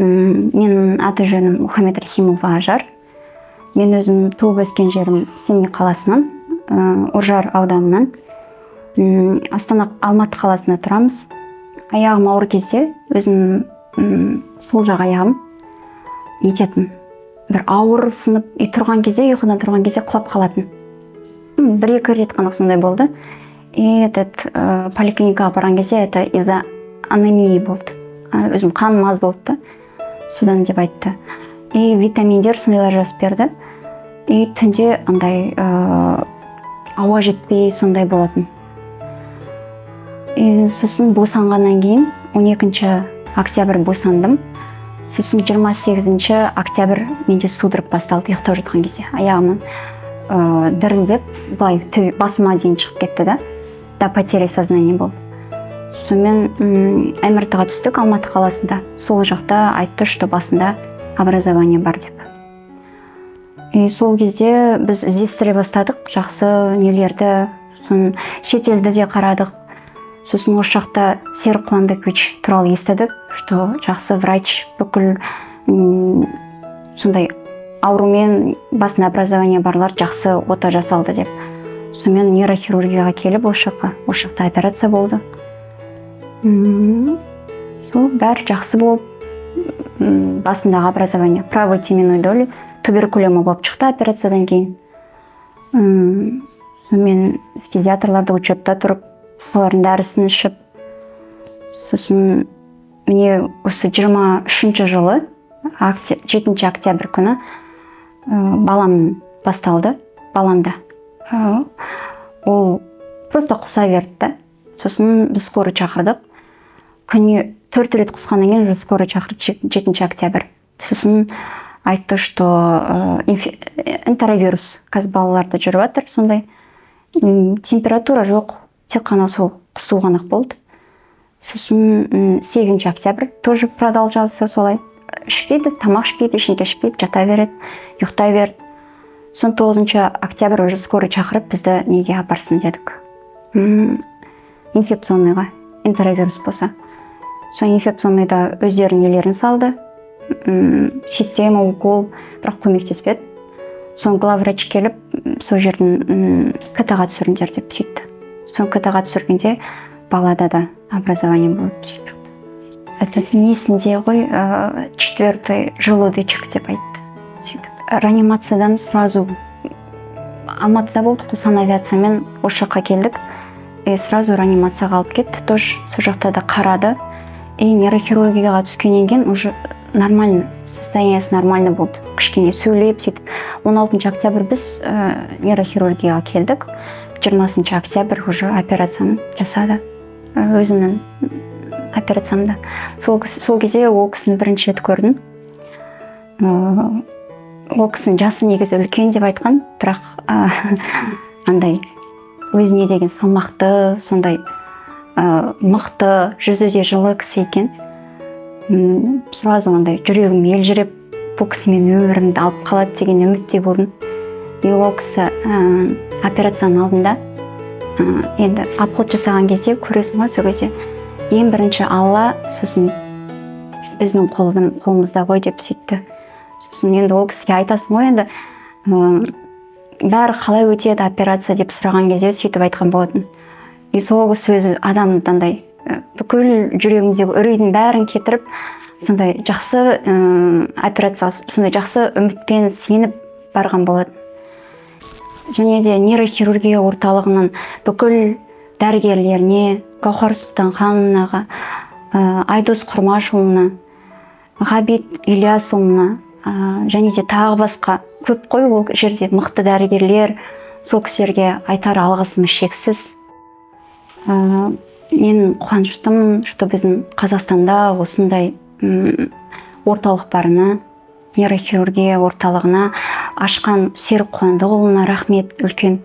Менің аты жөнім Мұхаммед Рахимова Ажар. Мен өзім туып өскен жерім Семей қаласынан, Үржар ауданынан. Астана Алматы қаласында тұрамыз. Аяғым ауыр кезде өзім сол жақ аяғым нететін. Бір ауыр сынып тұрған кезде, ұйқыдан тұрған кезде құлап қалатын. Бір-екі рет қана сондай болды. И поликлиникаға барған кезде это из-за анемии болды. Өзім қаным аз болды. Содан деп айтты. И витаминдер сондайлар жазып берді. И түнде андай ауа жетпей сондай болатын. И сосын босанғаннан кейін 12 октябрь босандым. Сосын 28 октябрь менде судорог басталды ұйықтап жатқан кезде. Аяғымнан дірілдеп, былай басыма дейін шығып кетті да. До потери сознания болды. Сонымен МРТ-ға түстік Алматы қаласында. Сол жақта айтты, что басында образование бар деп. И сол кезде біз іздестіре бастадық, жақсы нелерді, сосын шетелді де қарадық. Сосын осы жақта Серік Қуандыкович туралы естідік, что жақсы врач, бүкіл сондай аурумен басында образование барлар жақсы ота жасалды деп. Сонымен нейрохирургияға келіп, осы жақта операция болды. Сол бәрі жақсы болып, басындағы образование правой теменной доли туберкулема болып шықты операциядан кейін. Сонымен педиатрларды учетта тұрып, солардың дәрісін ішіп, сосын міне осы 23 жылы 7 октябрь күні балам басталды, баламда. Ол просто құса берді. Сосын біз скорый шақырдық. Күніне 4 рет құсқаннан кейін біз скорый шақырдық 7 октябрь. Сосын айтты, что энтеровирус қазір балаларда жүріп жатыр, сондай. Температура жоқ, тек қана сол құсу ғана болды. Сосын 8 октябрь тоже продолжался солай. Ішпейді, тамақ ішпейді, ішінде ішпейді, жата береді, ұйықтай берді. Сон 9 октябрь уже скорый шақырып, бізді неге апарсын дедік. Инфекционныйға, энтеровирус болса. Сон инфекционныйда өздерінің нелерін салды. Система, укол, бірақ көмектеспеді. Сон главврач келіп, сол жердің КТ-ға түсіріңдер деп сөйтті. Сон КТ-ға түсіргенде балада да образование болып сөйтті. Несінде ғой 4-й желудочек деп айтты. Реанимациядан сразу Алматыда болдық, санавиациямен осы жаққа келдік. И сразу реанимацияға алып кетті. Тоже сол жақта да қарады. И нейрохирургияға түскеннен кейін уже нормально, состояниесі нормально болды. Кішкене сөйлеп, сөйтіп. 16 октябрь біз нейрохирургияға келдік. 20 октябрь уже операцияны жасады. Өзімнің операциямда. Сол кезде ол кісіні бірінші рет көрдім. Ол кісінің жасы негізі үлкен деп айтқан, бірақ андай өзіне деген салмақты, сондай мықты, жүзі де жылы кісі екен. Сразу андай жүрегім елжіреп, бұл кісімен өмірімді алып қалады деген үмітте болдым. И ол кісі операцияның алдында енді обход жасаған кезде көресің ғой, сол кезде ең бірінші Алла, сосын біздің қолымызда ғой деп сөйтті. Сосын енді ол кісіге айтасың ғой, енді бәрі қалай өтеді операция деп сұраған кезде сөйтіп айтқан болатын. И сол сөзі адамдандай бүкіл жүрегіміздегі үрейдің бәрін кетіріп, сондай жақсы операция, сондай жақсы үмітпен сеніп барған болатын. Және де нейрохирургия орталығынан бүкіл дәрігерлеріне, Гаухар Сұлтанхановнаға, Айдос Құрмашұлына, Ғабит Ильясұлына, және де тағы басқа көп қой ол жерде мықты дәрігерлер, сол кісілерге айтар алғысымыз шексіз. Мен қуаныштымын, что біздің Қазақстанда осындай орталық барына, нейрохирургия орталығына ашқан Серік Қуандықұлына рахмет үлкен.